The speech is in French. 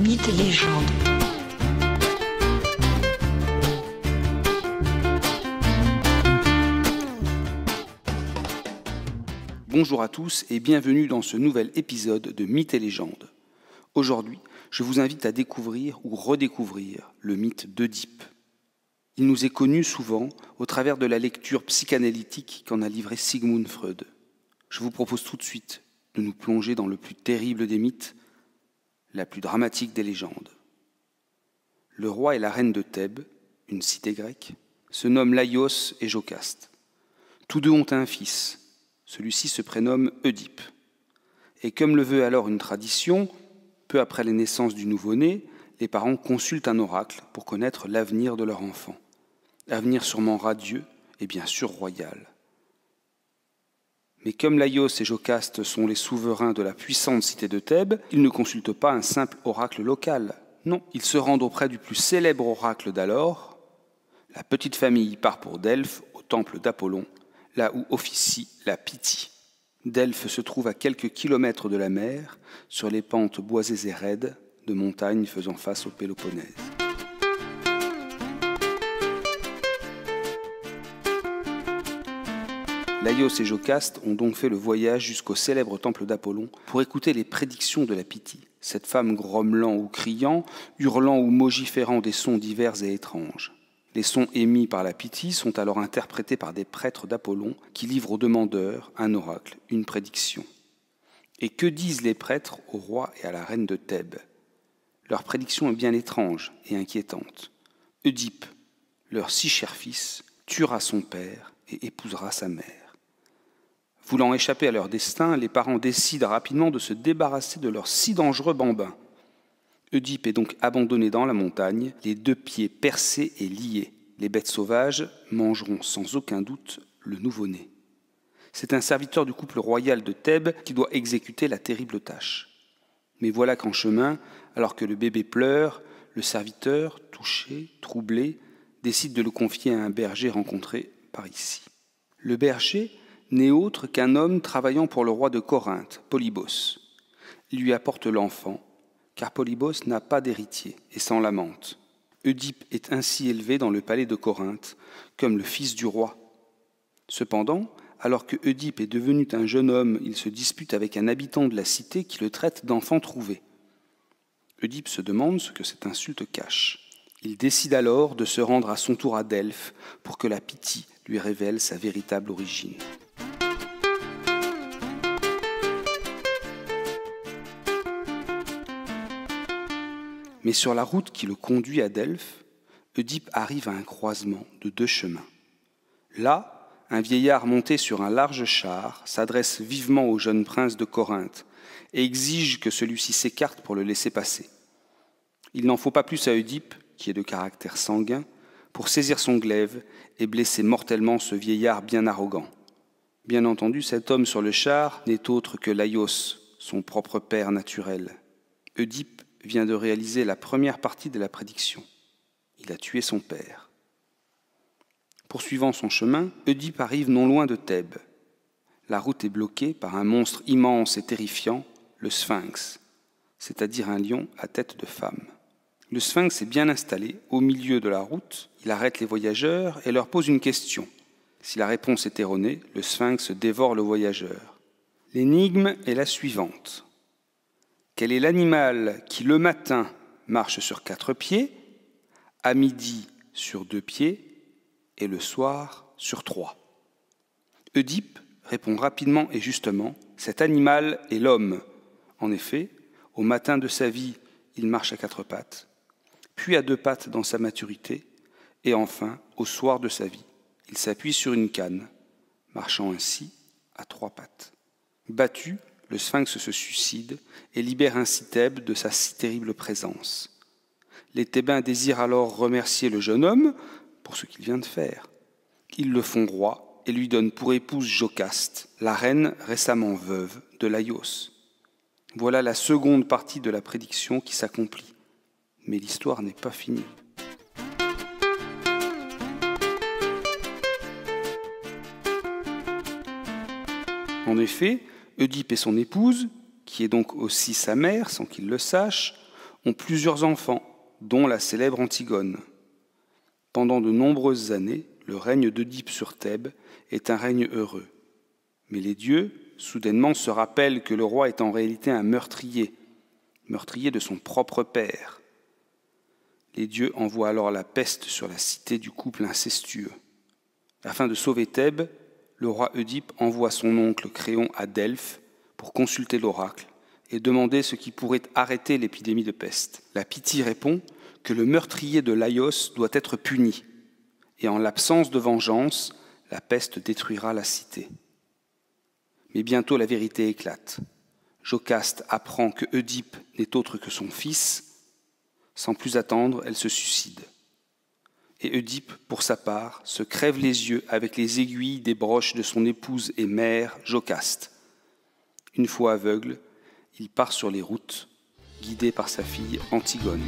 Mythes et légendes. Bonjour à tous et bienvenue dans ce nouvel épisode de Mythes et légendes. Aujourd'hui, je vous invite à découvrir ou redécouvrir le mythe d'Œdipe. Il nous est connu souvent au travers de la lecture psychanalytique qu'en a livrée Sigmund Freud. Je vous propose tout de suite de nous plonger dans le plus terrible des mythes, la plus dramatique des légendes. Le roi et la reine de Thèbes, une cité grecque, se nomment Laïos et Jocaste. Tous deux ont un fils. Celui-ci se prénomme Œdipe. Et comme le veut alors une tradition, peu après la naissance du nouveau-né, les parents consultent un oracle pour connaître l'avenir de leur enfant. Avenir sûrement radieux et bien sûr royal. Mais comme Laïos et Jocaste sont les souverains de la puissante cité de Thèbes, ils ne consultent pas un simple oracle local. Non, ils se rendent auprès du plus célèbre oracle d'alors. La petite famille part pour Delphes, au temple d'Apollon, là où officie la Pythie. Delphes se trouve à quelques kilomètres de la mer, sur les pentes boisées et raides de montagnes faisant face au Péloponnèse. Laïos et Jocaste ont donc fait le voyage jusqu'au célèbre temple d'Apollon pour écouter les prédictions de la Pythie, cette femme grommelant ou criant, hurlant ou mogiférant des sons divers et étranges. Les sons émis par la Pythie sont alors interprétés par des prêtres d'Apollon qui livrent aux demandeurs un oracle, une prédiction. Et que disent les prêtres au roi et à la reine de Thèbes ? Leur prédiction est bien étrange et inquiétante. Œdipe, leur si cher fils, tuera son père et épousera sa mère. Voulant échapper à leur destin, les parents décident rapidement de se débarrasser de leur si dangereux bambin. Œdipe est donc abandonné dans la montagne, les deux pieds percés et liés. Les bêtes sauvages mangeront sans aucun doute le nouveau-né. C'est un serviteur du couple royal de Thèbes qui doit exécuter la terrible tâche. Mais voilà qu'en chemin, alors que le bébé pleure, le serviteur, touché, troublé, décide de le confier à un berger rencontré par ici. Le berger n'est autre qu'un homme travaillant pour le roi de Corinthe, Polybos. Il lui apporte l'enfant, car Polybos n'a pas d'héritier et s'en lamente. Œdipe est ainsi élevé dans le palais de Corinthe, comme le fils du roi. Cependant, alors que Œdipe est devenu un jeune homme, il se dispute avec un habitant de la cité qui le traite d'enfant trouvé. Œdipe se demande ce que cette insulte cache. Il décide alors de se rendre à son tour à Delphes pour que la Pythie lui révèle sa véritable origine. Mais sur la route qui le conduit à Delphes, Œdipe arrive à un croisement de deux chemins. Là, un vieillard monté sur un large char s'adresse vivement au jeune prince de Corinthe et exige que celui-ci s'écarte pour le laisser passer. Il n'en faut pas plus à Œdipe, qui est de caractère sanguin, pour saisir son glaive et blesser mortellement ce vieillard bien arrogant. Bien entendu, cet homme sur le char n'est autre que Laïos, son propre père naturel. Œdipe vient de réaliser la première partie de la prédiction. Il a tué son père. Poursuivant son chemin, Œdipe arrive non loin de Thèbes. La route est bloquée par un monstre immense et terrifiant, le Sphinx, c'est-à-dire un lion à tête de femme. Le Sphinx est bien installé au milieu de la route, il arrête les voyageurs et leur pose une question. Si la réponse est erronée, le Sphinx dévore le voyageur. L'énigme est la suivante. Quel est l'animal qui le matin marche sur 4 pieds, à midi sur 2 pieds et le soir sur 3 ? Œdipe répond rapidement et justement, cet animal est l'homme. En effet, au matin de sa vie, il marche à 4 pattes, puis à 2 pattes dans sa maturité, et enfin, au soir de sa vie, il s'appuie sur une canne, marchant ainsi à 3 pattes. Battu, le Sphinx se suicide et libère ainsi Thèbes de sa si terrible présence. Les Thébains désirent alors remercier le jeune homme pour ce qu'il vient de faire. Ils le font roi et lui donnent pour épouse Jocaste, la reine récemment veuve de Laïos. Voilà la seconde partie de la prédiction qui s'accomplit. Mais l'histoire n'est pas finie. En effet, Œdipe et son épouse, qui est donc aussi sa mère sans qu'il le sache, ont plusieurs enfants, dont la célèbre Antigone. Pendant de nombreuses années, le règne d'Œdipe sur Thèbes est un règne heureux. Mais les dieux, soudainement, se rappellent que le roi est en réalité un meurtrier de son propre père. Les dieux envoient alors la peste sur la cité du couple incestueux. Afin de sauver Thèbes, le roi Œdipe envoie son oncle Créon à Delphes pour consulter l'oracle et demander ce qui pourrait arrêter l'épidémie de peste. La Pythie répond que le meurtrier de Laïos doit être puni, et en l'absence de vengeance, la peste détruira la cité. Mais bientôt la vérité éclate. Jocaste apprend que Œdipe n'est autre que son fils. Sans plus attendre, elle se suicide. Et Œdipe, pour sa part, se crève les yeux avec les aiguilles des broches de son épouse et mère, Jocaste. Une fois aveugle, il part sur les routes, guidé par sa fille Antigone.